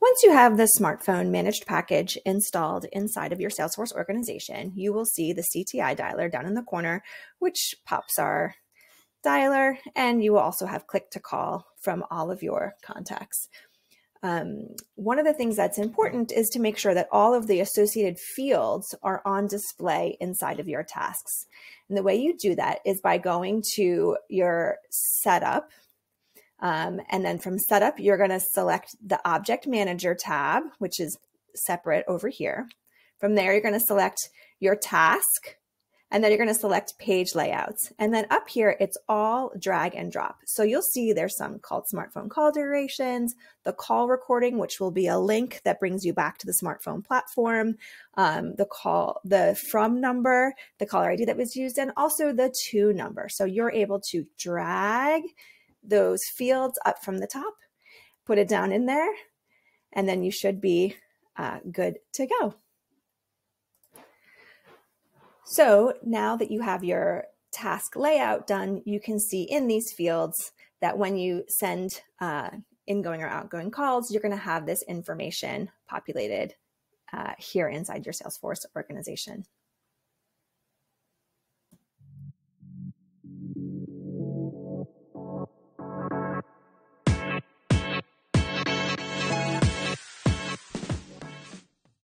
Once you have the smartphone managed package installed inside of your Salesforce organization, you will see the CTI dialer down in the corner, which pops our dialer, and you will also have click to call from all of your contacts. One of the things that's important is to make sure that all of the associated fields are on display inside of your tasks. And the way you do that is by going to your setup. And then from setup, you're going to select the object manager tab, which is separate over here. From there, you're going to select your task, and then you're going to select page layouts. And then up here, it's all drag and drop. So you'll see there's some called smartphone call durations, the call recording, which will be a link that brings you back to the smartphone platform, the from number, the caller ID that was used, and also the to number. So you're able to drag those fields up from the top, put it down in there, and then you should be good to go. So now that you have your task layout done, you can see in these fields that when you send ingoing or outgoing calls, you're going to have this information populated here inside your Salesforce organization.